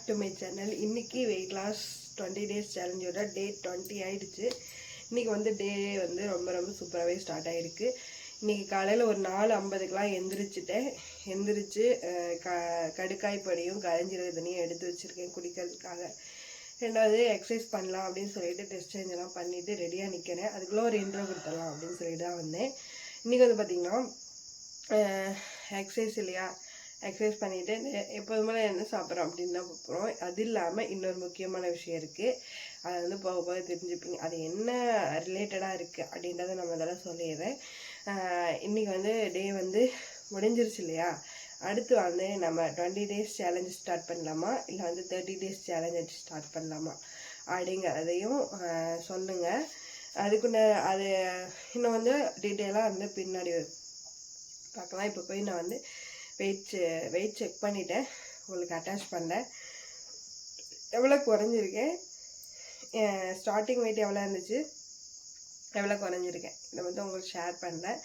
Back to my channel. இன்றைக்கி weight loss 20 days சேலஞ்சோட day 20 ஆகிடுச்சு. இன்றைக்கி வந்து டே வந்து ரொம்ப சூப்பராகவே ஸ்டார்ட் ஆகிருக்கு. இன்றைக்கி காலையில் ஒரு 4:50க்கெலாம் எந்திரிச்சு கடுக்காய் பொடியும் கரைஞ்சிரக தண்ணியும் எடுத்து வச்சுருக்கேன் குடிக்கிறதுக்காக. ரெண்டாவது எக்ஸசைஸ் பண்ணலாம் அப்படின்னு சொல்லிட்டு டெஸ்ட் சேஞ்செல்லாம் பண்ணிவிட்டு ரெடியாக நிற்கிறேன். அதுக்குள்ளே ஒரு இன்ட்ரோ கொடுத்துடலாம் அப்படின்னு சொல்லிட்டு தான் வந்தேன். இன்றைக்கி வந்து பார்த்திங்கன்னா எக்ஸசைஸ் இல்லையா, எக்ஸசைஸ் பண்ணிவிட்டு எப்போதுமே என்ன சாப்பிட்றோம் அப்படின்னு தான் பார்க்குறோம். அது இல்லாமல் இன்னொரு முக்கியமான விஷயம் இருக்குது. அதை வந்து போக போக தெரிஞ்சுப்பீங்க. அது என்ன ரிலேட்டடாக இருக்குது அப்படின்றத நம்ம இதெல்லாம் சொல்லிடுறேன். இன்றைக்கி வந்து டே வந்து முடிஞ்சிருச்சு இல்லையா, அடுத்து வந்து நம்ம 20 days சேலஞ்ச் ஸ்டார்ட் பண்ணலாமா இல்லை வந்து 30 days சேலஞ்ச் ஸ்டார்ட் பண்ணலாமா அப்படிங்கிறதையும் சொல்லுங்கள். அதுக்குள்ள அது இன்னும் வந்து டீட்டெயிலாக வந்து பின்னாடி பார்க்கலாம். இப்போ போய் நான் வந்து வெயிட் செக் பண்ணிவிட்டேன், உங்களுக்கு அட்டாச் பண்ணேன். எவ்வளோ குறைஞ்சிருக்கேன், ஸ்டார்டிங் வெயிட் எவ்வளோ இருந்துச்சு, எவ்வளோ குறைஞ்சிருக்கேன், இதை வந்து உங்களுக்கு ஷேர் பண்ணுறேன்.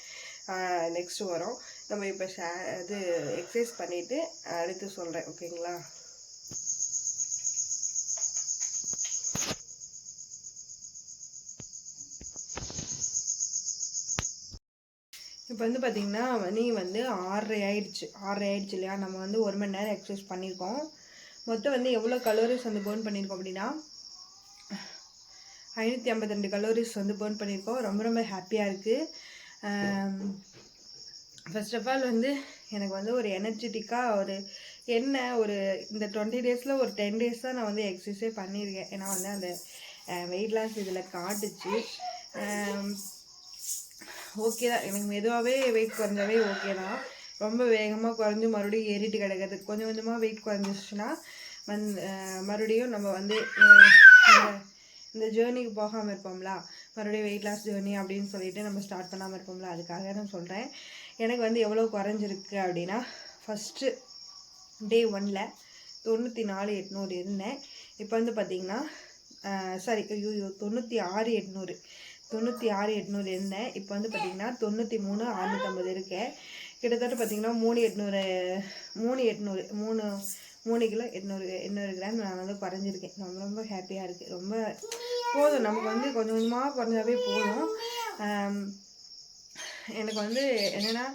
நெக்ஸ்ட்டு வரும். நம்ம இப்போ இது எக்ஸசைஸ் பண்ணிவிட்டு அடுத்து சொல்கிறேன், ஓகேங்களா? இப்போ வந்து பார்த்திங்கன்னா மணி வந்து 6:30 ஆயிடுச்சு இல்லையா. நம்ம வந்து 1 மணி நேரம் எக்ஸசைஸ் பண்ணியிருக்கோம். மொத்தம் வந்து எவ்வளோ கலோரிஸ் வந்து பேர்ன் பண்ணியிருக்கோம் அப்படின்னா 552 கலோரிஸ் வந்து பேர்ன் பண்ணியிருக்கோம். ரொம்ப ஹாப்பியாக இருக்குது. ஃபர்ஸ்ட் ஆஃப் ஆல் வந்து எனக்கு வந்து ஒரு எனர்ஜெட்டிக்காக ஒரு இந்த 20 days ஒரு 10 days தான் நான் வந்து எக்ஸசைஸே பண்ணியிருக்கேன். ஏன்னா வந்து அந்த வெயிட் லாஸ் இதில் காட்டுச்சு. ஓகே தான், எனக்கு மெதுவாகவே வெயிட் குறைஞ்சாவே ஓகே தான். ரொம்ப வேகமாக குறைஞ்சி மறுபடியும் ஏறிட்டு கிடக்கிறது, கொஞ்சம் கொஞ்சமாக வெயிட் குறைஞ்சிச்சுன்னா மறுபடியும் நம்ம வந்து இந்த ஜேர்னிக்கு போகாமல் இருப்போம்ல, மறுபடியும் வெயிட் லாஸ் ஜேர்னி அப்படின்னு சொல்லிட்டு நம்ம ஸ்டார்ட் பண்ணாமல் இருப்போம்ல, அதுக்காக தான் சொல்கிறேன். எனக்கு வந்து எவ்வளோ குறைஞ்சிருக்கு அப்படின்னா, ஃபஸ்ட்டு டே 1ல் 94,800 இருந்தேன். இப்போ வந்து பார்த்திங்கன்னா 96,800 இருந்தேன். இப்போ வந்து பார்த்திங்கன்னா 93,650 இருக்கேன். கிட்டத்தட்ட பார்த்திங்கன்னா 3 கிலோ 800 கிராம் நான் வந்து குறைஞ்சிருக்கேன். ரொம்ப ஹாப்பியாக இருக்குது. ரொம்ப போதும், நமக்கு வந்து கொஞ்சம் கொஞ்சமாக குறைஞ்சாவே போதும். எனக்கு வந்து என்னென்னா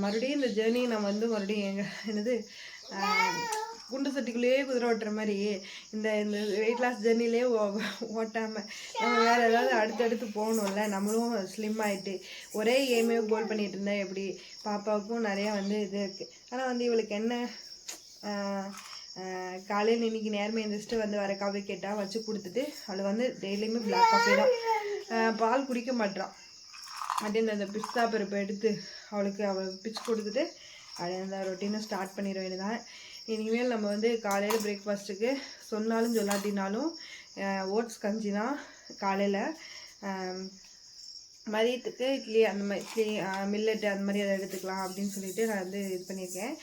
மறுபடியும் இந்த ஜேர்னி நம்ம வந்து மறுபடியும் குண்டு சட்டிக்குள்ளேயே குதிரை ஓட்டுற மாதிரி இந்த வெயிட் லாஸ் ஜேர்னிலே ஓட்டாமல் நம்ம வேறு ஏதாவது அடுத்தடுத்து போகணும்ல. நம்மளும் ஸ்லிம் ஆகிட்டு ஒரே எய்மே கோல் பண்ணிகிட்டு இருந்தேன். எப்படி பாப்பாவுக்கும் நிறையா வந்து இது இருக்குது. ஆனால் வந்து இவளுக்கு என்ன, காலையில் இன்றைக்கி நேரமே எழுந்திரிச்சிட்டு வந்து வர காஃபி கேட்டால் வச்சு கொடுத்துட்டு அவளை வந்து டெய்லியுமே பிளாக் காஃபி தான், பால் குடிக்க மாட்டான். அப்படின்னு அந்த பிஸ்தா பருப்பை எடுத்து அவளுக்கு பிச்சு கொடுத்துட்டு அப்படியே அந்த ரொட்டீனை ஸ்டார்ட் பண்ணிட வேண்டியதான். இனிமேல் நம்ம வந்து காலையில் பிரேக்ஃபாஸ்ட்டுக்கு சொன்னாலும் சொல்லாட்டினாலும் ஓட்ஸ் கஞ்சி தான் காலையில். மதியத்துக்கு இட்லி மில்லட்டு அந்த மாதிரி அதை எடுத்துக்கலாம் அப்படின்னு சொல்லிட்டு நான் வந்து இது பண்ணியிருக்கேன்.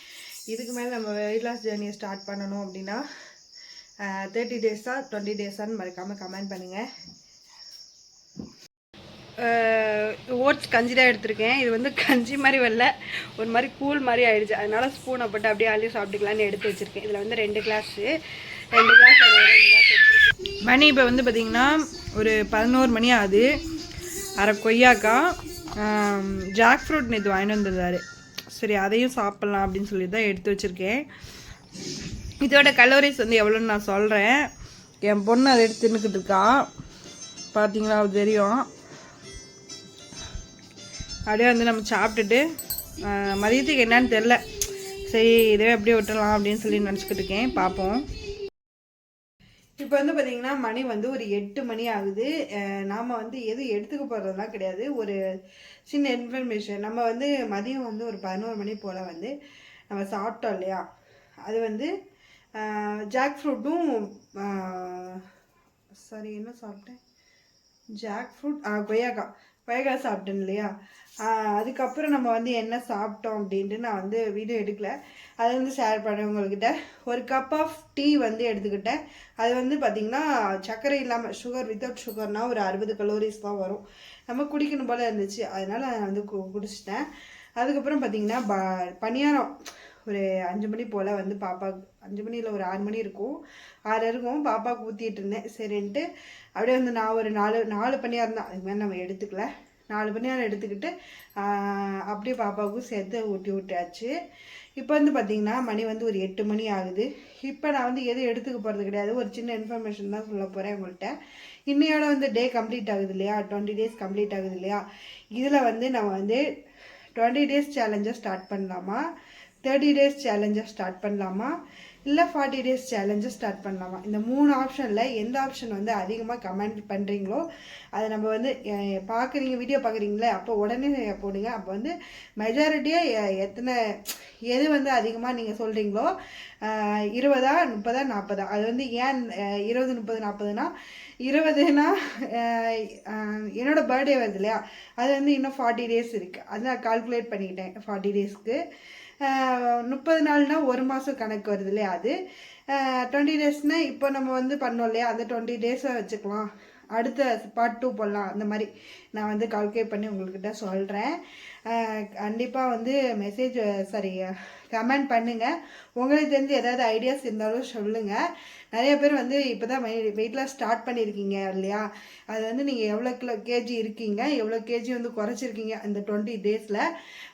இதுக்கு மேலே நம்ம வெயிட் லாஸ் ஜேர்னியை ஸ்டார்ட் பண்ணணும் அப்படின்னா 30 days 20 days மறக்காமல் கமெண்ட் பண்ணுங்கள். ஓட்ஸ் கஞ்சி தான் எடுத்திருக்கேன். இது வந்து கஞ்சி மாதிரி வரல, ஒரு மாதிரி கூழ் மாதிரி ஆகிடுச்சு. அதனால் ஸ்பூனை போட்டு அப்படியே அள்ளி சாப்பிட்டுக்கலான்னு எடுத்து வச்சுருக்கேன். இதில் வந்து 2 கிளாஸ் எடுத்துருக்கேன். மணி இப்போ வந்து பார்த்திங்கன்னா ஒரு 11 மணி ஆகுது. அரை கொய்யாக்காய், ஜாக் ஃப்ரூட் நேற்று வாங்கிட்டு வந்துருந்தாரு. சரி, அதையும் சாப்பிட்லாம் அப்படின்னு சொல்லி தான் எடுத்து வச்சுருக்கேன். இதோட கலோரிஸ் வந்து எவ்வளோன்னு நான் சொல்கிறேன். என் பொண்ணு அதை எடுத்து தின்னுக்கிட்டு இருக்கா, பார்த்தீங்களா, அது தெரியும். அப்படியே வந்து நம்ம சாப்பிட்டுட்டு மதியத்துக்கு என்னன்னு தெரில, சரி இதே அப்படியே விட்டுடலாம் அப்படின்னு சொல்லி நினச்சிக்கிட்டு இருக்கேன். பார்ப்போம். இப்போ வந்து பார்த்திங்கன்னா மணி வந்து ஒரு 8 மணி ஆகுது. நாம் வந்து எதுவும் எடுத்துக்க போகிறதுலாம் கிடையாது. ஒரு சின்ன இன்ஃபர்மேஷன், நம்ம வந்து மதியம் வந்து ஒரு 11 மணி போல் வந்து நம்ம சாப்பிட்டோம் இல்லையா, அது வந்து ஜாக் ஃப்ரூட்டும் என்ன சாப்பிட்டேன், ஜாக் ஃப்ரூட் கொய்யாக்காய் சாப்பிட்டேன் இல்லையா. அதுக்கப்புறம் நம்ம வந்து என்ன சாப்பிட்டோம் அப்படின்ட்டு நான் வந்து வீடியோ எடுக்கல, அதை வந்து ஷேர் பண்ணேன் உங்கள்கிட்ட. ஒரு கப் ஆஃப் டீ வந்து எடுத்துக்கிட்டேன். அது வந்து பார்த்திங்கன்னா சர்க்கரை இல்லாமல் வித்தவுட் சுகர்னால் ஒரு 60 கலோரிஸ் தான் வரும். நம்ம குடிக்கணும் போல் இருந்துச்சு, அதனால் நான் வந்து குடிச்சிட்டேன். அதுக்கப்புறம் பார்த்திங்கன்னா பணியாரம் ஒரு 5 மணி போல் வந்து பாப்பாவுக்கு 5 மணியில் ஒரு 6 மணி இருக்கும் 6 இருக்கும் பாப்பாவுக்கு ஊற்றிட்டு இருந்தேன். சரின்ட்டு அப்படியே வந்து நான் ஒரு 4 பணியாரம் தான், அது மாதிரி நம்ம எடுத்துக்கல, 4 பணியாரம் எடுத்துக்கிட்டு அப்படியே பாப்பாவுக்கும் சேர்த்து ஊட்டி விட்டாச்சு. இப்போ வந்து பார்த்திங்கன்னா மணி வந்து ஒரு 8 மணி ஆகுது. இப்போ நான் வந்து எதுவும் எடுத்துக்க போகிறது கிடையாது, ஒரு சின்ன இன்ஃபர்மேஷன் தான் சொல்ல போகிறேன் உங்கள்கிட்ட. இன்னையோட வந்து டே கம்ப்ளீட் ஆகுது இல்லையா, 20 டேஸ் கம்ப்ளீட் ஆகுது இல்லையா. இதில் வந்து நம்ம வந்து 20 டேஸ் சேலஞ்சை ஸ்டார்ட் பண்ணலாமா, 30 டேஸ் சேலஞ்சை ஸ்டார்ட் பண்ணலாமா, இல்லை 40 டேஸ் சேலஞ்சை ஸ்டார்ட் பண்ணலாமா. இந்த 3 ஆப்ஷனில் எந்த ஆப்ஷன் வந்து அதிகமாக கமெண்ட் பண்ணுறீங்களோ அதை நம்ம வந்து பார்க்குறீங்க, வீடியோ பார்க்குறீங்களே அப்போ உடனே போடுங்க. அப்போ வந்து மெஜாரிட்டியாக எது வந்து அதிகமாக நீங்கள் சொல்கிறீங்களோ 20, 30, 40, அது வந்து ஏன் 20, 30, 40னா 20னா என்னோட பர்த்டே வருது இல்லையா, அது வந்து இன்னும் 40 டேஸ் இருக்குது, அது நான் கால்குலேட் பண்ணிக்கிட்டேன். 40 டேஸ்க்கு 30 நாள்னா 1 மாதம் கணக்கு வருது இல்லையா, அது 20 டேஸ்னால் இப்போ நம்ம வந்து பண்ணோம் இல்லையா, அந்த 20 டேஸை வச்சுக்கலாம், அடுத்த பார்ட் 2 போடலாம். அந்த மாதிரி நான் வந்து கால்குலேட் பண்ணி உங்கள்கிட்ட சொல்கிறேன். கண்டிப்பாக வந்து கமெண்ட் பண்ணுங்கள். உங்களுக்கு தெரிஞ்சு ஏதாவது ஐடியாஸ் இருந்தாலும் சொல்லுங்கள். நிறைய பேர் வந்து இப்போ தான் வெயிட் லாஸ் ஸ்டார்ட் பண்ணியிருக்கீங்க இல்லையா, அது வந்து நீங்கள் எவ்வளோ கேஜி இருக்கீங்க, எவ்வளோ கேஜி வந்து குறைச்சிருக்கீங்க அந்த 20 டேஸில்,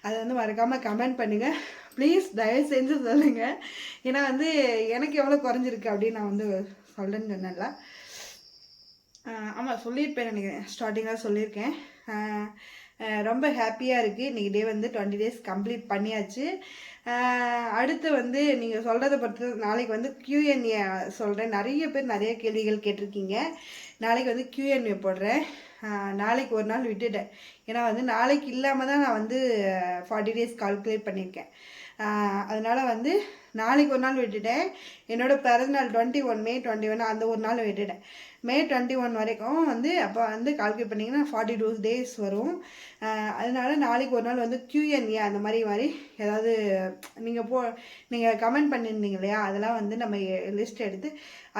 அதை வந்து மறக்காமல் கமெண்ட் பண்ணுங்கள் ப்ளீஸ், தயவு செஞ்சு சொல்லுங்கள். ஏன்னா வந்து எனக்கு எவ்வளோ குறைஞ்சிருக்கு அப்படின்னு நான் வந்து சொல்கிறேன்னு சொன்னேன்ல. ஆமாம் சொல்லியிருப்பேன் நினைக்கிறேன், ஸ்டார்டிங்காக சொல்லியிருக்கேன். ரொம்ப ஹாப்பியாக இருக்குது. இன்றைக்கி டே வந்து 20 டேஸ் கம்ப்ளீட் பண்ணியாச்சு. அடுத்து வந்து நீங்கள் சொல்கிறத பொறுத்து நாளைக்கு வந்து Q&A சொல்கிறேன். நிறைய பேர் நிறைய கேள்விகள் கேட்டிருக்கீங்க. நாளைக்கு வந்து Q&A போடுறேன். நாளைக்கு ஒரு நாள் விட்டுட்டேன், ஏன்னா வந்து நாளைக்கு இல்லாமல் தான் நான் வந்து 40 டேஸ் கால்குலேட் பண்ணியிருக்கேன். அதனால் வந்து நாளைக்கு ஒரு நாள் விட்டுட்டேன். என்னோடய பிறந்தநாள் 21 May 21 அந்த ஒரு நாள் விட்டுட்டேன். May 21 வரைக்கும் வந்து அப்போ வந்து கால்குலேட் பண்ணிங்கன்னா 42 டேஸ் வரும். அதனால நாளைக்கு ஒரு நாள் வந்து Q&A அந்த மாதிரி ஏதாவது நீங்கள் கமெண்ட் பண்ணியிருந்தீங்க இல்லையா, அதெல்லாம் வந்து நம்ம லிஸ்ட் எடுத்து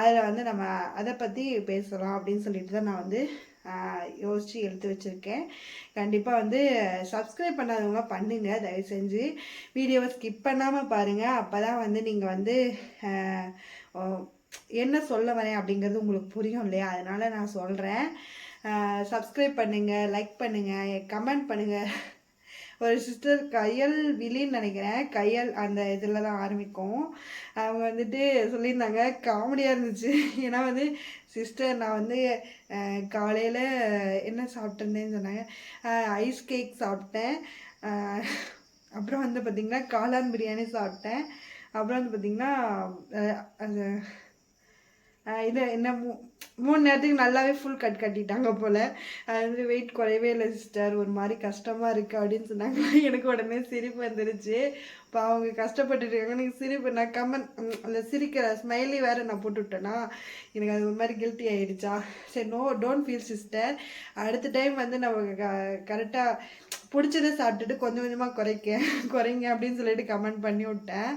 அதில் வந்து நம்ம அதை பற்றி பேசலாம் அப்படின்னு சொல்லிட்டு தான் நான் வந்து யோசித்து எடுத்து வச்சுருக்கேன். கண்டிப்பாக வந்து சப்ஸ்கிரைப் பண்ணாதவங்க பண்ணுங்கள், தயவு செஞ்சு வீடியோவை ஸ்கிப் பண்ணாமல் பாருங்கள். அப்போ தான் வந்து நீங்கள் வந்து என்ன சொல்ல வரேன் அப்படிங்கிறது உங்களுக்கு புரியும் இல்லையா, அதனால் நான் சொல்கிறேன். சப்ஸ்கிரைப் பண்ணுங்கள், லைக் பண்ணுங்கள், கமெண்ட் பண்ணுங்கள். ஒரு சிஸ்டர் கையல் விழின்னு நினைக்கிறேன், கையல் அந்த இதில் தான் ஆரம்பிக்கும், அவங்க வந்துட்டு சொல்லியிருந்தாங்க, காமெடியாக இருந்துச்சு. ஏன்னா வந்து சிஸ்டர் நான் வந்து காலையில் என்ன சாப்பிட்டேன்னு சொன்னாங்க, ஐஸ் கேக் சாப்பிட்டேன், அப்புறம் வந்து பார்த்திங்கன்னா காளான் பிரியாணி சாப்பிட்டேன், அப்புறம் வந்து பார்த்திங்கன்னா அது இது என்ன 3 நேரத்துக்கு நல்லாவே ஃபுல் கட்டிட்டாங்க போல். அது வந்து வெயிட் குறையவே இல்லை சிஸ்டர், ஒரு மாதிரி கஷ்டமாக இருக்குது அப்படின்னு சொன்னாங்க. எனக்கு உடனே சிரிப்பு வந்துருச்சு. இப்போ அவங்க கஷ்டப்பட்டுட்டு இருக்காங்க, எனக்கு சிரிப்பு, நான் அந்த சிரிக்கிற ஸ்மைலி வேறு நான் போட்டுவிட்டேன்னா எனக்கு அது ஒரு மாதிரி கில்ட்டி ஆகிடுச்சா. சரி, டோன்ட் ஃபீல் சிஸ்டர், அடுத்த டைம் வந்து நம்ம கரெக்டாக பிடிச்சதை சாப்பிட்டுட்டு கொஞ்சம் கொஞ்சமாக குறைங்க அப்படின்னு சொல்லிட்டு கமெண்ட் பண்ணி விட்டேன்.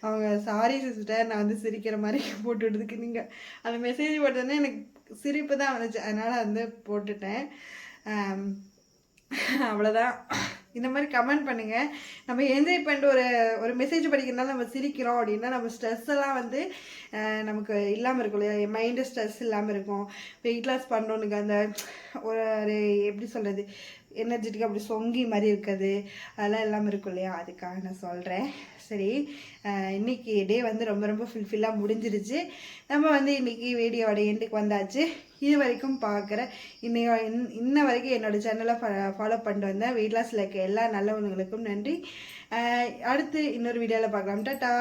அவங்க சாரி சிஸ்டர் நான் வந்து சிரிக்கிற மாதிரி போட்டு விட்டதுக்கு, நீங்கள் அந்த மெசேஜ் போட்டோன்னே எனக்கு சிரிப்பு தான் வந்துச்சு, அதனால் வந்து போட்டுட்டேன். அவ்வளோதான். இந்த மாதிரி கமெண்ட் பண்ணுங்கள். நம்ம என்ஜாய் பண்ணிட்டு ஒரு மெசேஜ் படிக்கிறதுனால நம்ம சிரிக்கிறோம் அப்படின்னா நம்ம ஸ்ட்ரெஸ் எல்லாம் வந்து நமக்கு இல்லாமல் இருக்கும் இல்லையா, மைண்டு ஸ்ட்ரெஸ் இல்லாமல் இருக்கும். வெயிட் லாஸ் பண்ணுறோனுக்கு அந்த ஒரு எப்படி சொல்கிறது, எனர்ஜெட்டிக்காக அப்படி சொங்கி மாதிரி இருக்குது, அதெல்லாம் எல்லாமே இருக்கும் இல்லையா, அதுக்காக நான் சொல்கிறேன். சரி, இன்றைக்கி டே வந்து ரொம்ப ரொம்ப ஃபுல்ஃபில்லாக முடிஞ்சிருச்சு. நம்ம வந்து இன்றைக்கி வீடியோவோட எண்டுக்கு வந்தாச்சு. இது வரைக்கும் பார்க்குற இன்ன வரைக்கும் என்னோடய சேனலை ஃபாலோ பண்ணிட்டு வந்தேன் வெயிட் லாஸில் இருக்க எல்லா நல்லவங்களுக்கும் நன்றி. அடுத்து இன்னொரு வீடியோவில் பார்க்கலாம். டாடா.